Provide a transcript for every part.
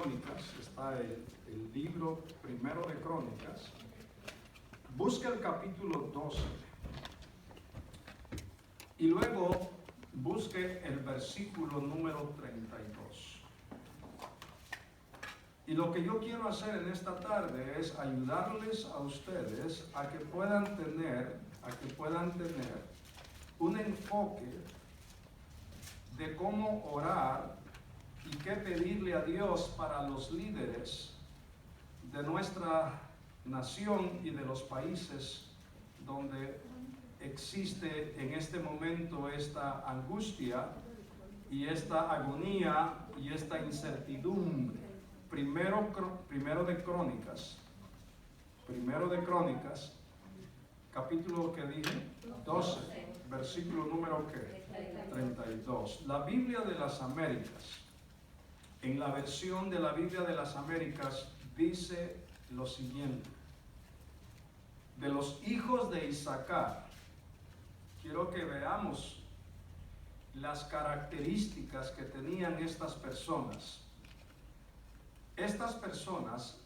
Crónicas, está el libro primero de Crónicas, busca el capítulo 12 y luego busque el versículo número 32. Y lo que yo quiero hacer en esta tarde es ayudarles a ustedes a que puedan tener un enfoque de cómo orar y qué pedirle a Dios para los líderes de nuestra nación y de los países donde existe en este momento esta angustia y esta agonía y esta incertidumbre. Primero de Crónicas, capítulo que dije, 12, versículo número ¿qué? 32. La Biblia de las Américas, en la versión de la Biblia de las Américas, dice lo siguiente: de los hijos de Isaacar. Quiero que veamos las características que tenían estas personas. Estas personas,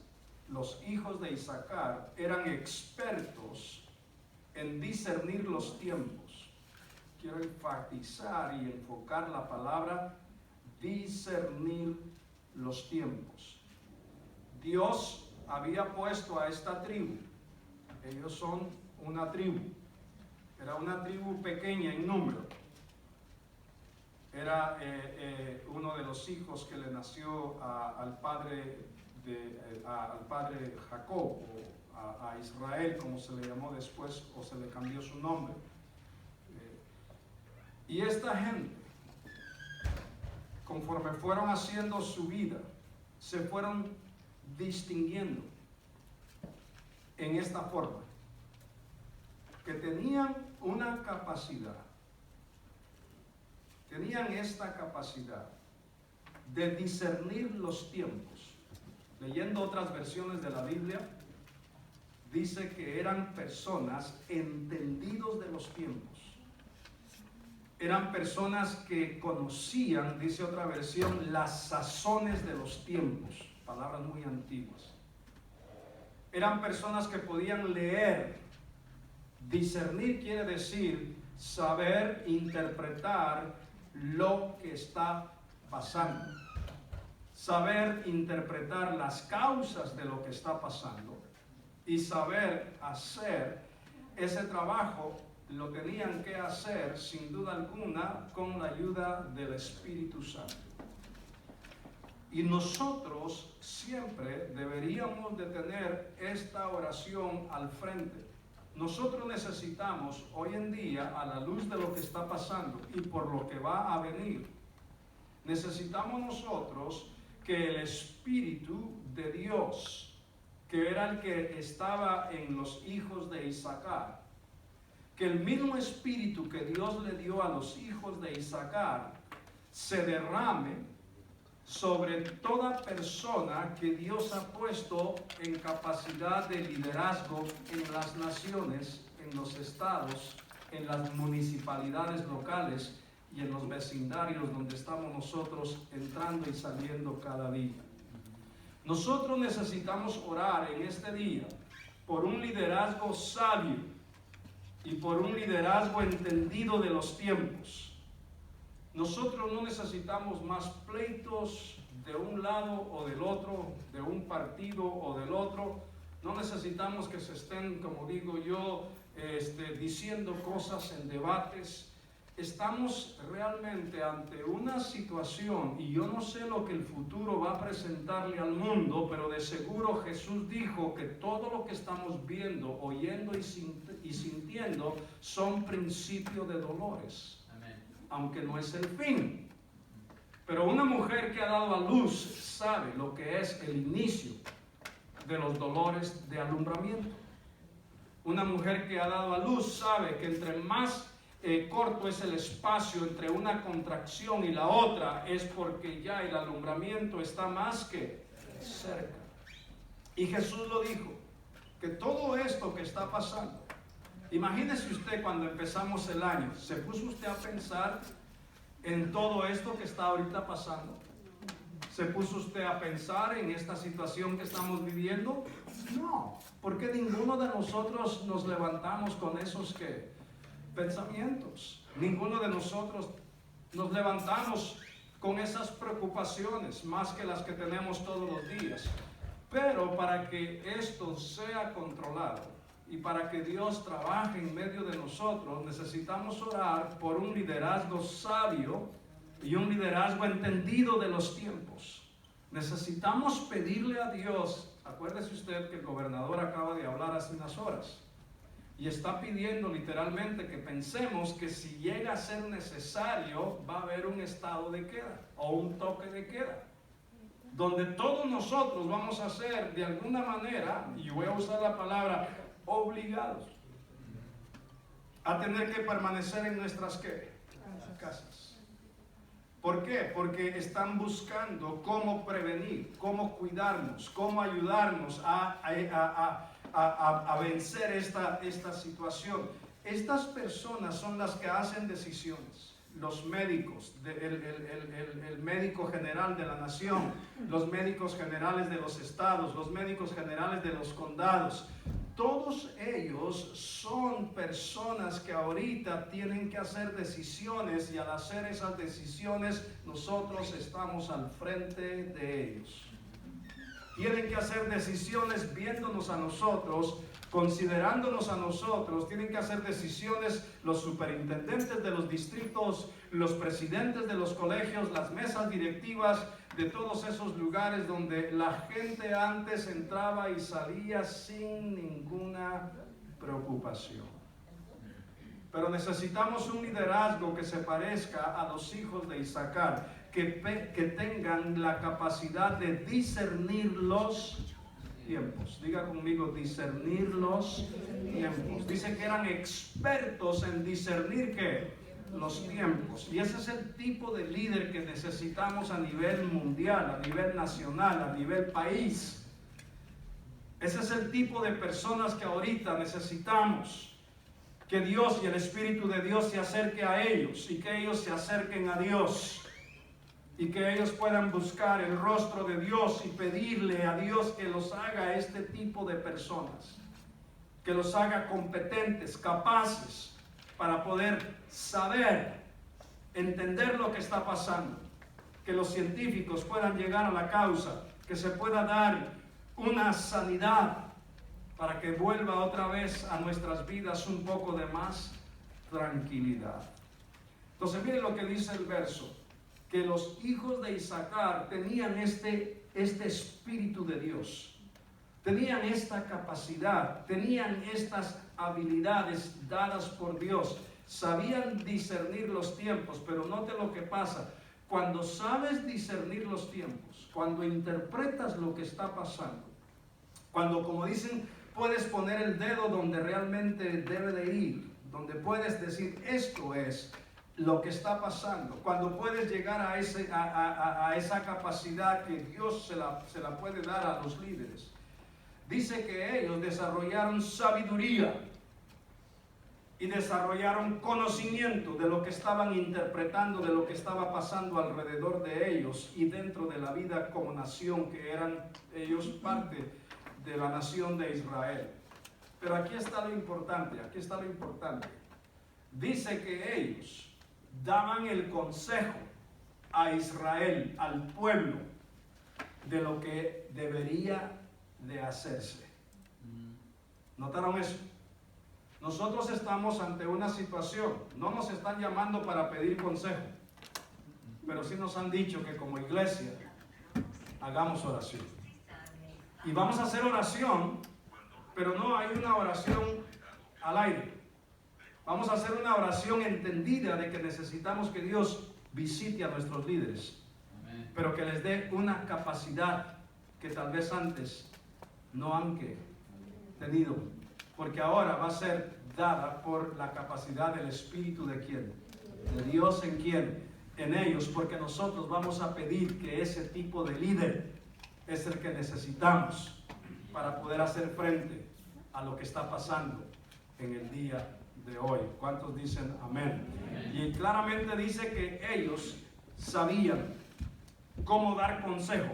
los hijos de Isaacar, eran expertos en discernir los tiempos. Quiero enfatizar y enfocar la palabra discernir los tiempos. Dios había puesto a esta tribu. Ellos son una tribu. Era una tribu pequeña en número. Era uno de los hijos que le nació al padre Jacob, o a Israel, como se le llamó después, o se le cambió su nombre. Y esta gente, conforme fueron haciendo su vida, se fueron distinguiendo en esta forma, que tenían una capacidad. Tenían esta capacidad de discernir los tiempos. Leyendo otras versiones de la Biblia, dice que eran personas entendidos de los tiempos. Eran personas que conocían, dice otra versión, las sazones de los tiempos. Palabras muy antiguas. Eran personas que podían leer. Discernir quiere decir saber interpretar lo que está pasando, saber interpretar las causas de lo que está pasando y saber hacer ese trabajo. Lo tenían que hacer sin duda alguna con la ayuda del Espíritu Santo. Y nosotros siempre deberíamos de tener esta oración al frente. Nosotros necesitamos hoy en día, a la luz de lo que está pasando y por lo que va a venir, necesitamos nosotros que el Espíritu de Dios, que era el que estaba en los hijos de Isaacar, que el mismo Espíritu que Dios le dio a los hijos de Isaacar se derrame sobre toda persona que Dios ha puesto en capacidad de liderazgo en las naciones, en los estados, en las municipalidades locales y en los vecindarios donde estamos nosotros entrando y saliendo cada día. Nosotros necesitamos orar en este día por un liderazgo sabio y por un liderazgo entendido de los tiempos. Nosotros no necesitamos más pleitos de un lado o del otro, de un partido o del otro. No necesitamos que se estén, como digo yo, diciendo cosas en debates. Estamos realmente ante una situación, y yo no sé lo que el futuro va a presentarle al mundo, pero de seguro Jesús dijo que todo lo que estamos viendo, oyendo y sintiendo son principios de dolores. Aunque no es el fin. Pero una mujer que ha dado a luz sabe lo que es el inicio de los dolores de alumbramiento. Una mujer que ha dado a luz sabe que entre más corto es el espacio entre una contracción y la otra, es porque ya el alumbramiento está más que cerca. Y Jesús lo dijo, que todo esto que está pasando, imagínese usted cuando empezamos el año, ¿se puso usted a pensar en todo esto que está ahorita pasando? ¿Se puso usted a pensar en esta situación que estamos viviendo? No, porque ninguno de nosotros nos levantamos con esos pensamientos. Ninguno de nosotros nos levantamos con esas preocupaciones, más que las que tenemos todos los días. Pero para que esto sea controlado y para que Dios trabaje en medio de nosotros, necesitamos orar por un liderazgo sabio y un liderazgo entendido de los tiempos. Necesitamos pedirle a Dios. Acuérdese usted que el gobernador acaba de hablar hace unas horas y está pidiendo literalmente que pensemos que si llega a ser necesario va a haber un estado de queda o un toque de queda, donde todos nosotros vamos a ser de alguna manera, y voy a usar la palabra, obligados a tener que permanecer en nuestras casas. ¿Por qué? Porque están buscando cómo prevenir, cómo cuidarnos, cómo ayudarnos a vencer esta situación. Estas personas son las que hacen decisiones. Los médicos, el médico general de la nación, los médicos generales de los estados, los médicos generales de los condados, todos ellos son personas que ahorita tienen que hacer decisiones, y al hacer esas decisiones nosotros estamos al frente de ellos. Tienen que hacer decisiones viéndonos a nosotros, considerándonos a nosotros. Tienen que hacer decisiones los superintendentes de los distritos, los presidentes de los colegios, las mesas directivas de todos esos lugares donde la gente antes entraba y salía sin ninguna preocupación. Pero necesitamos un liderazgo que se parezca a los hijos de Isaacar, que tengan la capacidad de discernir los tiempos. Diga conmigo, discernir los tiempos. Dice que eran expertos en discernir ¿qué? Los tiempos. Y ese es el tipo de líder que necesitamos a nivel mundial, a nivel nacional, a nivel país. Ese es el tipo de personas que ahorita necesitamos. Que Dios y el Espíritu de Dios se acerque a ellos y que ellos se acerquen a Dios. Y que ellos puedan buscar el rostro de Dios y pedirle a Dios que los haga este tipo de personas. Que los haga competentes, capaces, para poder saber, entender lo que está pasando. Que los científicos puedan llegar a la causa. Que se pueda dar una sanidad para que vuelva otra vez a nuestras vidas un poco de más tranquilidad. Entonces miren lo que dice el verso. Que los hijos de Isaacar tenían este espíritu de Dios, tenían esta capacidad, tenían estas habilidades dadas por Dios, sabían discernir los tiempos. Pero note lo que pasa, cuando sabes discernir los tiempos, cuando interpretas lo que está pasando, cuando, como dicen, puedes poner el dedo donde realmente debe de ir, donde puedes decir esto es lo que está pasando, cuando puedes llegar a esa capacidad que Dios se la puede dar a los líderes. Dice que ellos desarrollaron sabiduría y desarrollaron conocimiento de lo que estaban interpretando, de lo que estaba pasando alrededor de ellos y dentro de la vida como nación, que eran ellos parte de la nación de Israel. Pero aquí está lo importante, Dice que ellos daban el consejo a Israel, al pueblo, de lo que debería de hacerse. ¿Notaron eso? Nosotros estamos ante una situación, no nos están llamando para pedir consejo, pero sí nos han dicho que como iglesia hagamos oración. Y vamos a hacer oración, pero no hay una oración al aire. Vamos a hacer una oración entendida de que necesitamos que Dios visite a nuestros líderes, pero que les dé una capacidad que tal vez antes no han tenido, porque ahora va a ser dada por la capacidad del Espíritu de quién, de Dios en quién, en ellos, porque nosotros vamos a pedir que ese tipo de líder es el que necesitamos para poder hacer frente a lo que está pasando en el día de hoy. ¿Cuántos dicen amén? Y claramente dice que ellos sabían, cómo dar consejo.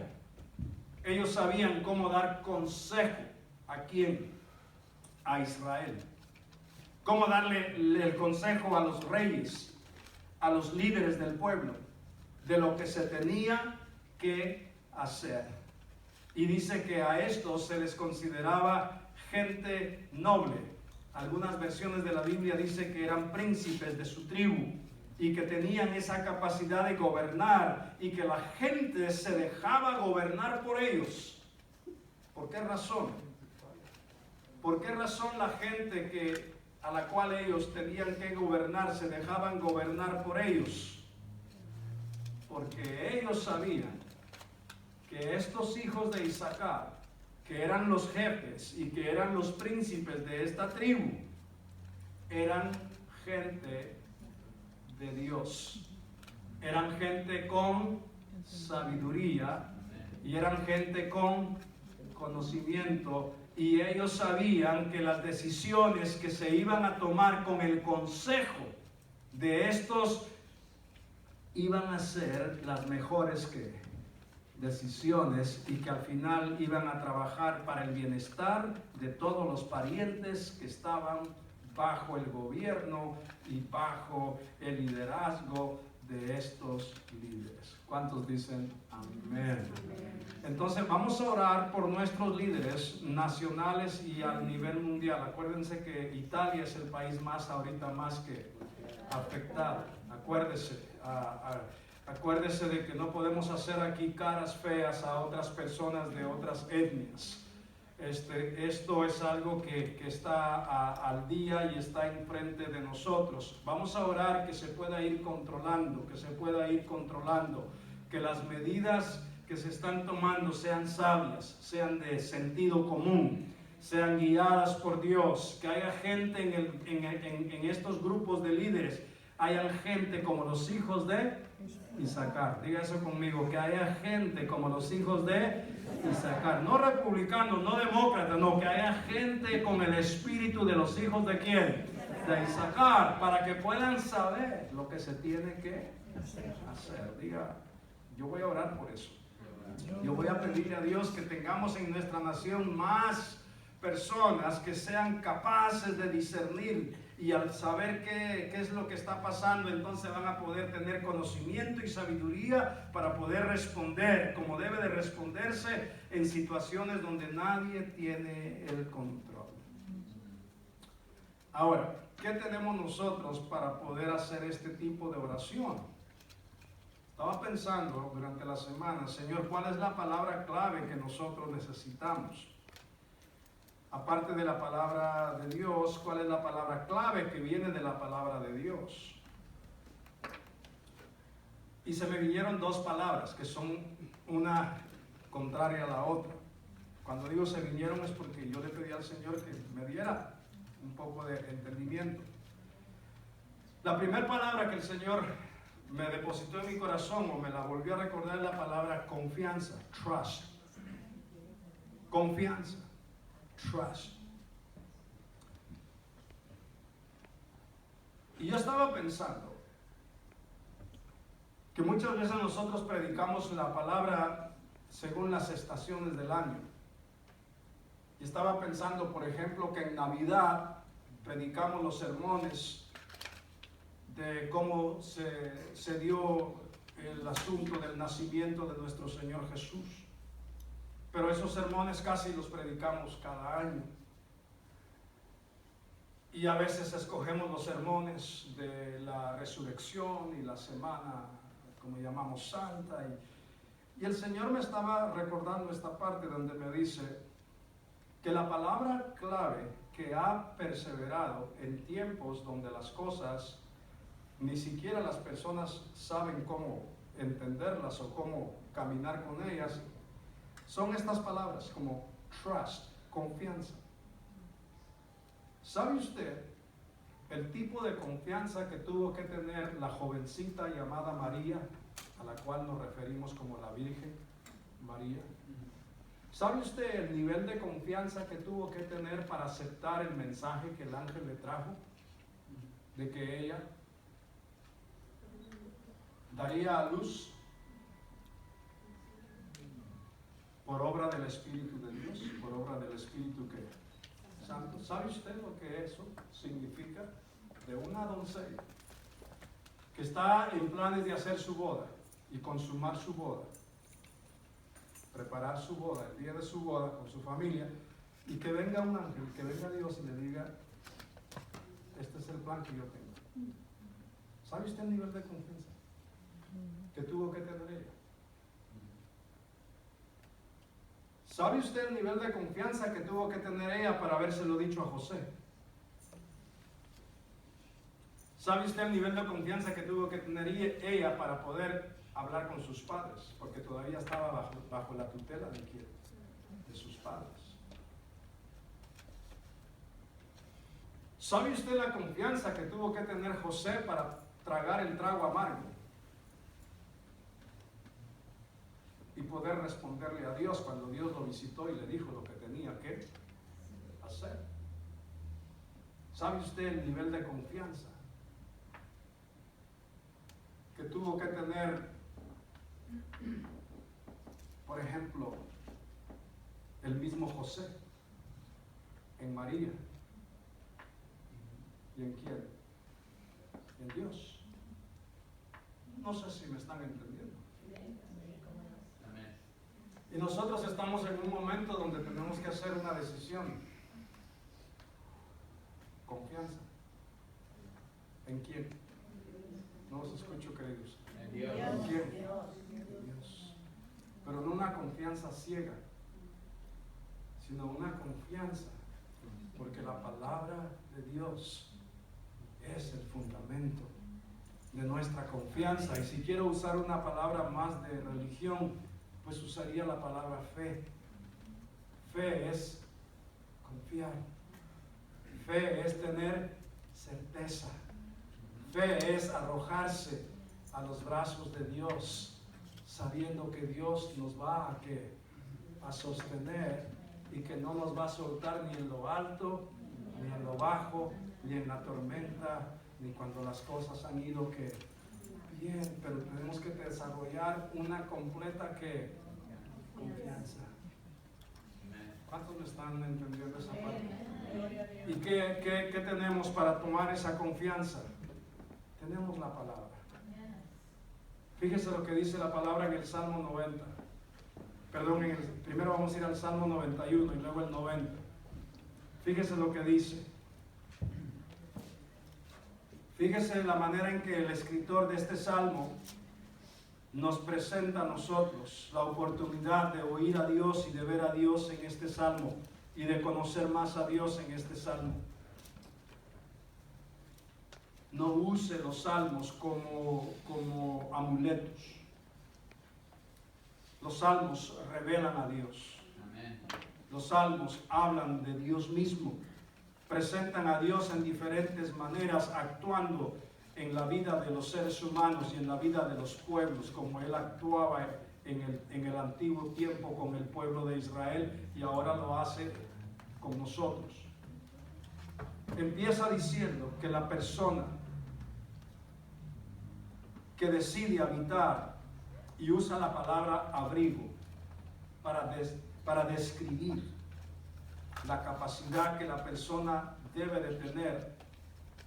Ellos sabían cómo dar consejo. ¿A quién? A Israel. Cómo darle el consejo a los reyes, a los líderes del pueblo, de lo que se tenía que hacer. Y dice que a estos se les consideraba gente noble. Algunas versiones de la Biblia dicen que eran príncipes de su tribu y que tenían esa capacidad de gobernar y que la gente se dejaba gobernar por ellos. ¿Por qué razón? ¿Por qué razón la gente a la cual ellos tenían que gobernar se dejaban gobernar por ellos? Porque ellos sabían que estos hijos de Isaacar, que eran los jefes y que eran los príncipes de esta tribu, eran gente de Dios, eran gente con sabiduría y eran gente con conocimiento, y ellos sabían que las decisiones que se iban a tomar con el consejo de estos iban a ser las mejores decisiones, y que al final iban a trabajar para el bienestar de todos los parientes que estaban bajo el gobierno y bajo el liderazgo de estos líderes. ¿Cuántos dicen amén? Entonces vamos a orar por nuestros líderes nacionales y a nivel mundial. Acuérdense que Italia es el país ahorita más que afectado. Acuérdese de que no podemos hacer aquí caras feas a otras personas de otras etnias. Esto es algo que está al día y está enfrente de nosotros. Vamos a orar que se pueda ir controlando, que las medidas que se están tomando sean sabias, sean de sentido común, sean guiadas por Dios, que haya gente en estos grupos de líderes, hayan gente como los hijos de Isaacar. Diga eso conmigo, que haya gente como los hijos de Isaacar, no republicanos, no demócratas, no, que haya gente con el espíritu de los hijos de ¿quién? De Isaacar, para que puedan saber lo que se tiene que hacer. Diga, yo voy a orar por eso. Yo voy a pedirle a Dios que tengamos en nuestra nación más personas que sean capaces de discernir, y al saber qué es lo que está pasando, entonces van a poder tener conocimiento y sabiduría para poder responder como debe de responderse en situaciones donde nadie tiene el control. Ahora, ¿qué tenemos nosotros para poder hacer este tipo de oración? Estaba pensando durante la semana, Señor, ¿cuál es la palabra clave que nosotros necesitamos? Aparte de la palabra de Dios, ¿cuál es la palabra clave que viene de la palabra de Dios? Y se me vinieron dos palabras que son una contraria a la otra. Cuando digo se vinieron es porque yo le pedí al Señor que me diera un poco de entendimiento. La primera palabra que el Señor me depositó en mi corazón, o me la volvió a recordar, es la palabra confianza, trust. Confianza. Trust. Y yo estaba pensando que muchas veces nosotros predicamos la palabra según las estaciones del año. Y estaba pensando, por ejemplo, que en Navidad predicamos los sermones de cómo se dio el asunto del nacimiento de nuestro Señor Jesús. Pero esos sermones casi los predicamos cada año. Y a veces escogemos los sermones de la resurrección y la semana, como llamamos, santa. Y el Señor me estaba recordando esta parte donde me dice que la palabra clave que ha perseverado en tiempos donde las cosas, ni siquiera las personas saben cómo entenderlas o cómo caminar con ellas, son estas palabras como trust, confianza. ¿Sabe usted el tipo de confianza que tuvo que tener la jovencita llamada María, a la cual nos referimos como la Virgen María? ¿Sabe usted el nivel de confianza que tuvo que tener para aceptar el mensaje que el ángel le trajo? De que ella daría a luz del Espíritu de Dios, por obra del Espíritu que Santo. ¿Sabe usted lo que eso significa? De una doncella que está en planes de hacer su boda y consumar su boda, preparar su boda, el día de su boda con su familia, y que venga un ángel, que venga Dios y le diga, este es el plan que yo tengo. ¿Sabe usted el nivel de confianza que tuvo que tener ella? ¿Sabe usted el nivel de confianza que tuvo que tener ella para habérselo dicho a José? ¿Sabe usted el nivel de confianza que tuvo que tener ella para poder hablar con sus padres? Porque todavía estaba bajo la tutela de quién? De sus padres. ¿Sabe usted la confianza que tuvo que tener José para tragar el trago amargo y poder responderle a Dios cuando Dios lo visitó y le dijo lo que tenía que hacer? ¿Sabe usted el nivel de confianza que tuvo que tener, por ejemplo, el mismo José en María? ¿Y en quién? En Dios. No sé si me están entendiendo. Y nosotros estamos en un momento donde tenemos que hacer una decisión. Confianza. ¿En quién? No los escucho, queridos. En Dios. ¿En quién? En Dios. Pero no una confianza ciega, sino una confianza, porque la palabra de Dios es el fundamento de nuestra confianza. Y si quiero usar una palabra más de religión, pues usaría la palabra fe. Fe es confiar. Fe es tener certeza. Fe es arrojarse a los brazos de Dios, sabiendo que Dios nos va a sostener y que no nos va a soltar ni en lo alto, ni en lo bajo, ni en la tormenta, ni cuando las cosas han ido que bien, pero tenemos que desarrollar una completa confianza. ¿Cuántos me están entendiendo esa parte? ¿Y qué tenemos para tomar esa confianza? Tenemos la palabra. Fíjese lo que dice la palabra en el Salmo 90. Perdón, primero vamos a ir al Salmo 91 y luego el 90. Fíjese lo que dice. Fíjese la manera en que el escritor de este Salmo nos presenta a nosotros la oportunidad de oír a Dios y de ver a Dios en este Salmo y de conocer más a Dios en este Salmo. No use los salmos como amuletos. Los salmos revelan a Dios. Amén. Los salmos hablan de Dios mismo. Presentan a Dios en diferentes maneras, actuando en la vida de los seres humanos y en la vida de los pueblos, como Él actuaba en el antiguo tiempo con el pueblo de Israel y ahora lo hace con nosotros. Empieza diciendo que la persona que decide habitar y usa la palabra abrigo para describir la capacidad que la persona debe de tener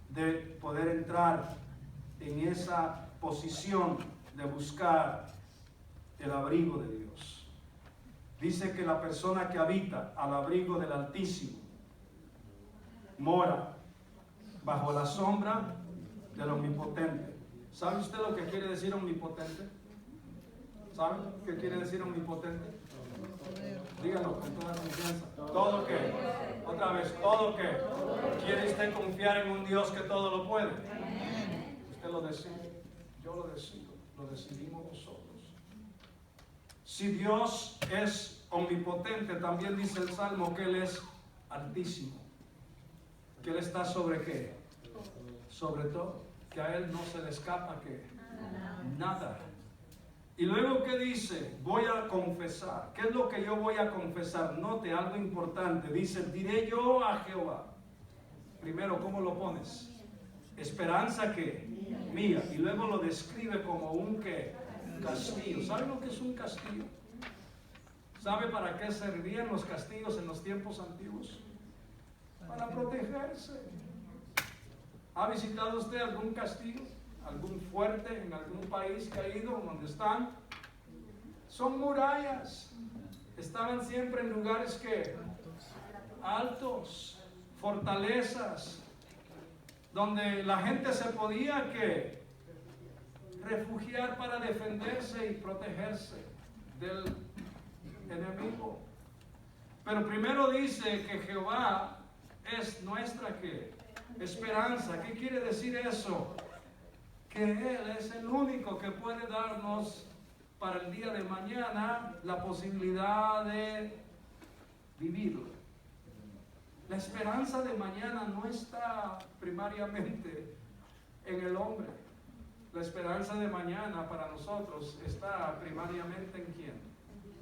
de poder entrar en esa posición de buscar el abrigo de Dios. Dice que la persona que habita al abrigo del Altísimo mora bajo la sombra del Omnipotente. ¿Sabe usted lo que quiere decir omnipotente? ¿Sabe qué quiere decir omnipotente? Dígalo con toda confianza. ¿Todo qué? Otra vez, ¿todo qué? ¿Quiere usted confiar en un Dios que todo lo puede? Usted lo decide, yo lo decido, lo decidimos nosotros. Si Dios es omnipotente, también dice el Salmo que Él es altísimo. Que Él está sobre qué? Sobre todo. Que a Él no se le escapa que nada. Y luego, ¿qué dice? Voy a confesar. ¿Qué es lo que yo voy a confesar? Note algo importante. Dice, diré yo a Jehová. Primero, ¿cómo lo pones? Esperanza que mía. Y luego lo describe como un ¿qué? Castillo. ¿Saben lo que es un castillo? ¿Sabe para qué servían los castigos en los tiempos antiguos? Para protegerse. ¿Ha visitado usted algún castigo? ¿Algún fuerte en algún país caído donde están? Son murallas. Estaban siempre en lugares que altos, fortalezas, donde la gente se podía que refugiar para defenderse y protegerse del enemigo. Pero primero dice que Jehová es nuestra ¿qué? Esperanza. ¿Qué quiere decir eso? Que Él es el único que puede darnos para el día de mañana la posibilidad de vivirlo. La esperanza de mañana no está primariamente en el hombre. La esperanza de mañana para nosotros está primariamente ¿en quién?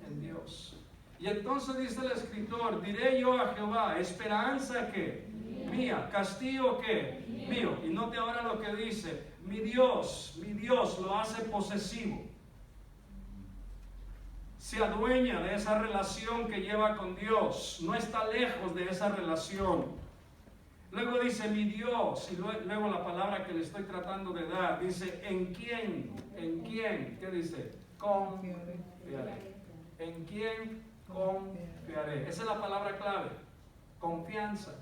En Dios. Y entonces dice el escritor, diré yo a Jehová, esperanza que mía, castigo que mío. Y note ahora lo que dice, mi Dios lo hace posesivo. Se adueña de esa relación que lleva con Dios, no está lejos de esa relación. Luego dice mi Dios, y luego la palabra que le estoy tratando de dar, dice ¿en quién? ¿Qué dice? Confiaré. ¿En quién confiaré? Esa es la palabra clave, confianza.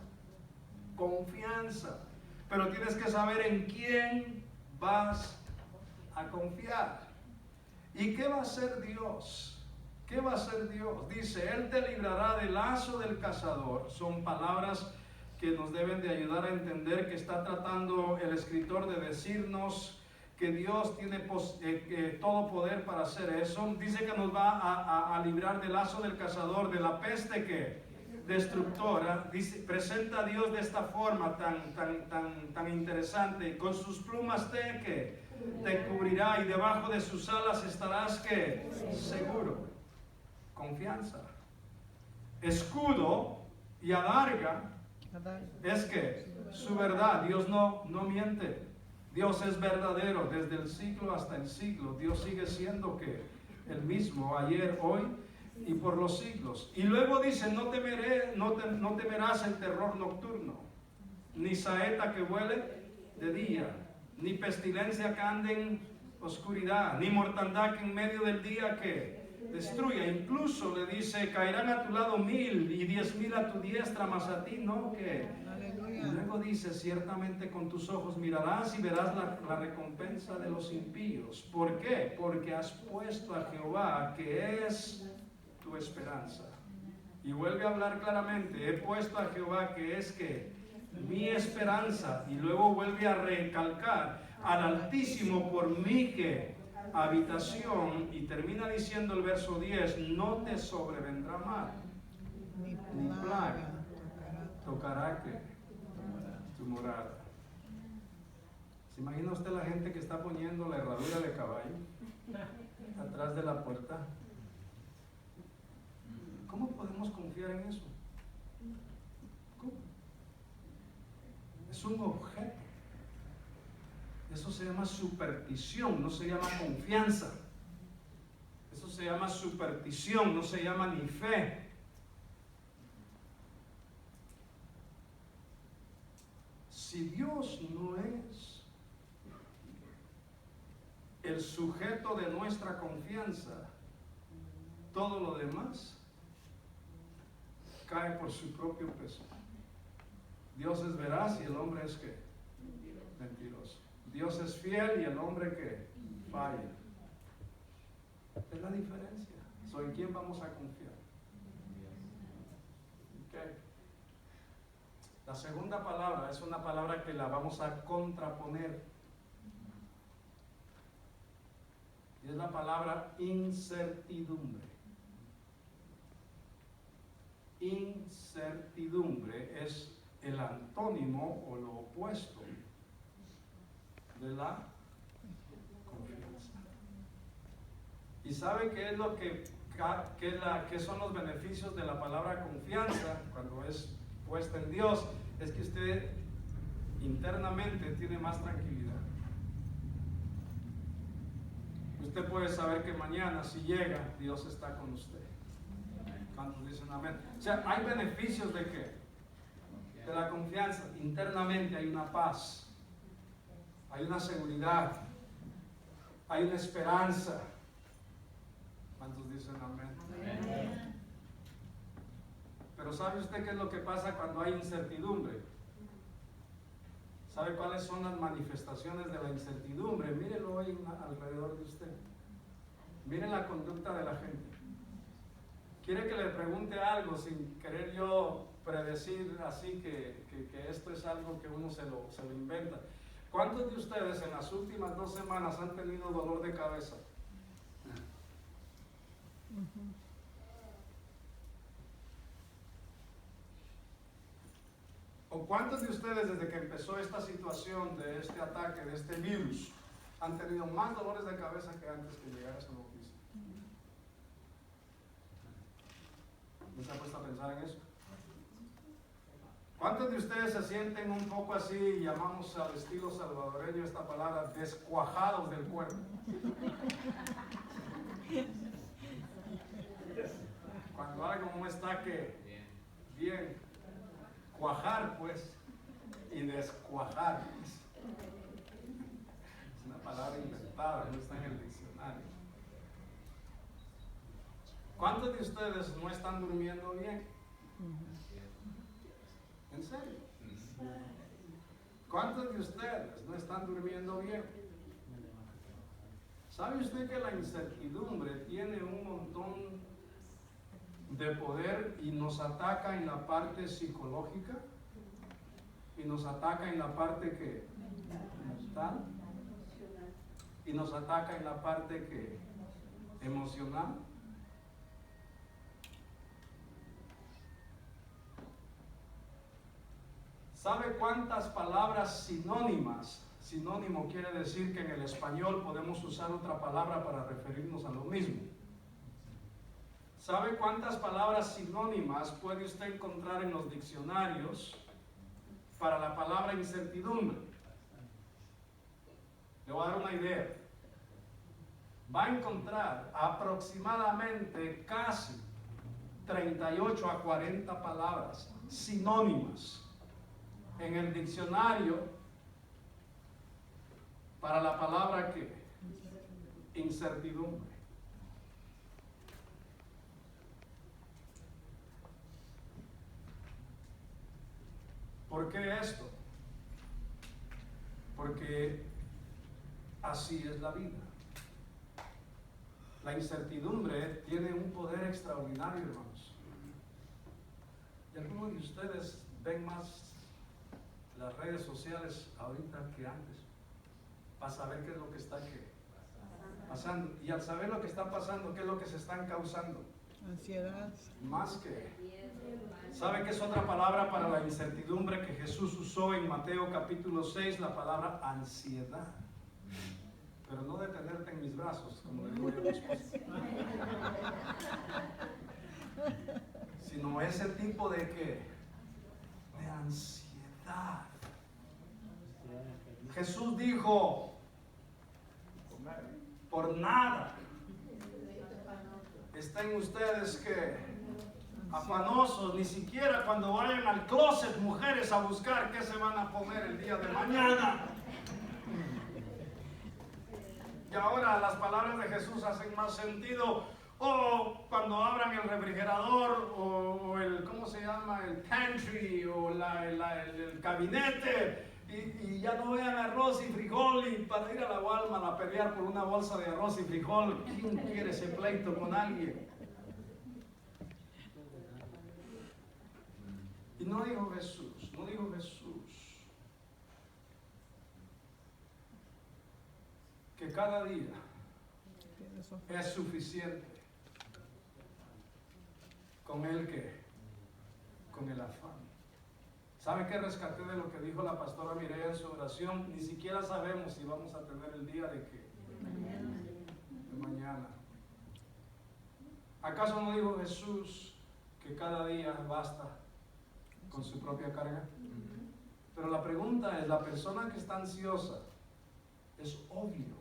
Pero tienes que saber en quién vas a confiar. ¿Y qué va a hacer Dios? ¿Qué va a hacer Dios? Dice, Él te librará del lazo del cazador. Son palabras que nos deben de ayudar a entender que está tratando el escritor de decirnos que Dios tiene todo poder para hacer eso. Dice que nos va a librar del lazo del cazador, de la peste que destructora. Dice, presenta a Dios de esta forma tan interesante. Con sus plumas te cubrirá y debajo de sus alas estarás ¿qué? Seguro. Confianza. Escudo y adarga es que su verdad. Dios no miente. Dios es verdadero desde el siglo hasta el siglo. Dios sigue siendo que el mismo ayer, hoy y por los siglos. Y luego dice, no temerás el terror nocturno, ni saeta que vuele de día, ni pestilencia que ande en oscuridad, ni mortandad que en medio del día que destruya. Incluso le dice, caerán a tu lado 1000 y 10,000 a tu diestra, mas a ti no que. Y luego dice, ciertamente con tus ojos mirarás y verás la recompensa de los impíos. ¿Por qué? Porque has puesto a Jehová, que es tu esperanza. Y vuelve a hablar claramente, he puesto a Jehová, que es que mi esperanza. Y luego vuelve a recalcar, al Altísimo por mí que habitación. Y termina diciendo el verso 10, no te sobrevendrá mal, ni plaga tocará que tu morada. ¿Se imagina usted la gente que está poniendo la herradura de caballo atrás de la puerta? ¿Cómo podemos confiar en eso? ¿Cómo? Es un objeto. Eso se llama superstición, no se llama confianza. Eso se llama superstición, no se llama ni fe. Si Dios no es el sujeto de nuestra confianza, todo lo demás cae por su propio peso. Dios es veraz y el hombre es ¿qué? Mentiroso. Dios es fiel y el hombre ¿qué? Falla. Es la diferencia. ¿En quién vamos a confiar? Okay. La segunda palabra es una palabra que la vamos a contraponer. Y es la palabra incertidumbre. Incertidumbre es el antónimo o lo opuesto de la confianza. ¿Y sabe qué es lo qué son los beneficios de la palabra confianza cuando es puesta en Dios? Es que usted internamente tiene más tranquilidad. Usted puede saber que mañana, si llega, Dios está con usted. ¿Cuántos dicen amén? O sea, hay beneficios de qué? De la confianza. Internamente hay una paz, hay una seguridad, hay una esperanza. ¿Cuántos dicen amén? Amén. Pero ¿sabe usted qué es lo que pasa cuando hay incertidumbre? ¿Sabe cuáles son las manifestaciones de la incertidumbre? Mírelo hoy alrededor de usted. Mire la conducta de la gente. Quiere que le pregunte algo sin querer yo predecir así que esto es algo que uno se lo inventa. ¿Cuántos de ustedes en las últimas 2 semanas han tenido dolor de cabeza? ¿O cuántos de ustedes desde que empezó esta situación de este ataque, de este virus, han tenido más dolores de cabeza que antes que llegara esa noticia? ¿No se ha puesto a pensar en eso? ¿Cuántos de ustedes se sienten un poco así, llamamos al estilo salvadoreño esta palabra, descuajados del cuerpo? Cuando algo no está que bien, cuajar pues, y descuajar pues. Es una palabra inventada, no está en el diccionario. ¿Cuántos de ustedes no están durmiendo bien? ¿En serio? ¿Cuántos de ustedes no están durmiendo bien? ¿Sabe usted que la incertidumbre tiene un montón de poder y nos ataca en la parte psicológica? Y nos ataca en la parte que mental, y nos ataca en la parte que emocional. ¿Sabe cuántas palabras sinónimas? Sinónimo quiere decir que en el español podemos usar otra palabra para referirnos a lo mismo. ¿Sabe cuántas palabras sinónimas puede usted encontrar en los diccionarios para la palabra incertidumbre? Le voy a dar una idea. Va a encontrar aproximadamente casi 38 a 40 palabras sinónimas en el diccionario para la palabra que incertidumbre. ¿Por qué esto? Porque así es la vida. La incertidumbre tiene un poder extraordinario, hermanos. Y algunos de ustedes ven más las redes sociales ahorita que antes, para saber qué es lo que está pasando. Y al saber lo que está pasando, qué es lo que se están causando. Ansiedad. Más que. ¿Sabe qué es otra palabra para la incertidumbre que Jesús usó en Mateo capítulo 6? La palabra ansiedad. Pero no de tenerte en mis brazos, como le digo yo a mi esposa. Sino ese tipo de ¿qué? De ansiedad. Jesús dijo, por nada estén ustedes que afanosos, ni siquiera cuando vayan al closet, mujeres, a buscar qué se van a comer el día de mañana. Y ahora las palabras de Jesús hacen más sentido. O cuando abran el refrigerador, o el, ¿cómo se llama? El pantry, o el gabinete, y ya no vean arroz y frijol, y para ir a la Walmart a pelear por una bolsa de arroz y frijol. ¿Quién quiere ese pleito con alguien? Y no dijo Jesús, que cada día es suficiente con el que, con el afán. ¿Sabe qué rescaté de lo que dijo la pastora Mireya en su oración? Ni siquiera sabemos si vamos a tener el día de qué, de mañana. ¿Acaso no dijo Jesús que cada día basta con su propia carga? Pero la pregunta es, la persona que está ansiosa, es obvio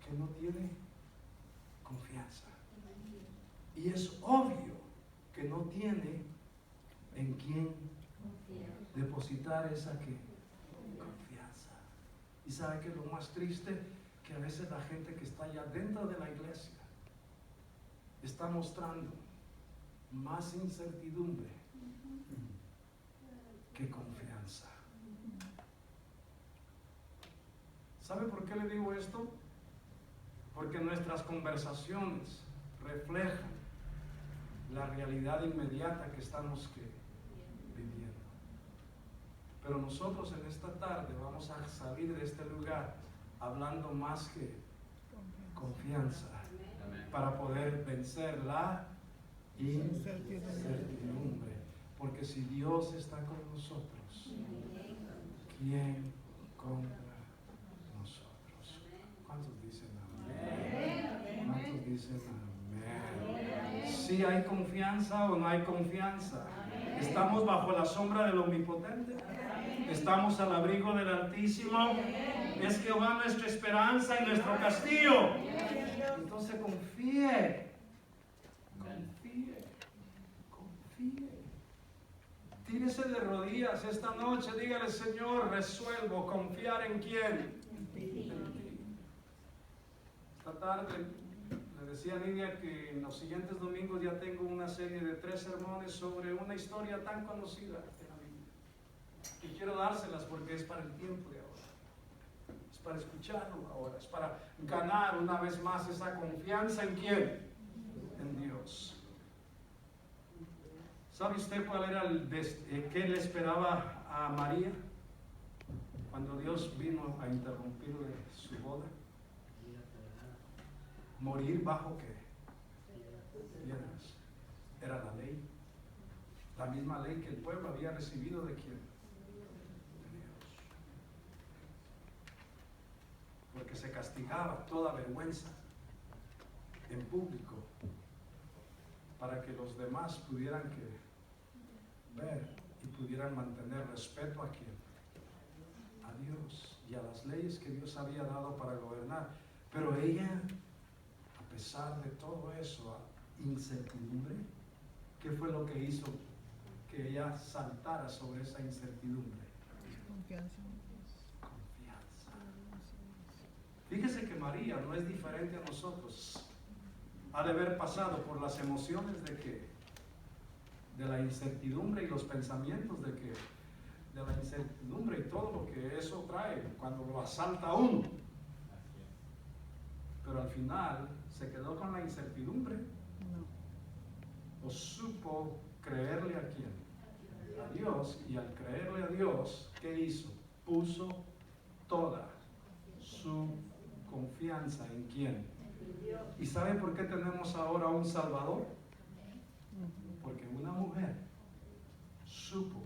que no tiene confianza. Y es obvio que no tiene en quién depositar esa confianza. Y sabe que lo más triste, que a veces la gente que está allá dentro de la iglesia está mostrando más incertidumbre que confianza. ¿Sabe por qué le digo esto? Porque nuestras conversaciones reflejan la realidad inmediata que estamos viviendo. Pero nosotros en esta tarde vamos a salir de este lugar hablando más que confianza, para poder vencer la incertidumbre. Porque si Dios está con nosotros, ¿quién contra nosotros? ¿Cuántos dicen amén? ¿Cuántos dicen amén? ¿Sí hay confianza o no hay confianza? ¿Estamos bajo la sombra del Omnipotente? ¿Estamos al abrigo del Altísimo? Es Jehová nuestra esperanza y nuestro castillo. Entonces confíe. Tírese de rodillas esta noche, dígale: Señor, resuelvo confiar en quién. En ti. Esta tarde le decía a Nidia que en los siguientes domingos ya tengo una serie de 3 sermones sobre una historia tan conocida en la Biblia. Y quiero dárselas porque es para el tiempo de ahora. Es para escucharlo ahora. Es para ganar una vez más esa confianza en quién. En Dios. ¿Sabe usted cuál era qué le esperaba a María cuando Dios vino a interrumpirle su boda? Morir bajo qué piedras. Era la ley, la misma ley que el pueblo había recibido de quién, de Dios, porque se castigaba toda vergüenza en público para que los demás pudieran ver y pudieran mantener respeto a quién, a Dios y a las leyes que Dios había dado para gobernar. Pero ella, a pesar de todo eso, incertidumbre, ¿qué fue lo que hizo que ella saltara sobre esa incertidumbre? Confianza. Fíjese que María no es diferente a nosotros. Ha de haber pasado por las emociones de la incertidumbre y los pensamientos de la incertidumbre y todo lo que eso trae cuando lo asalta a uno. Pero al final se quedó con la incertidumbre. No. O supo creerle a quién, a Dios, y al creerle a Dios, ¿qué hizo? Puso toda su confianza en quién. ¿Y sabe por qué tenemos ahora un Salvador? Porque una mujer supo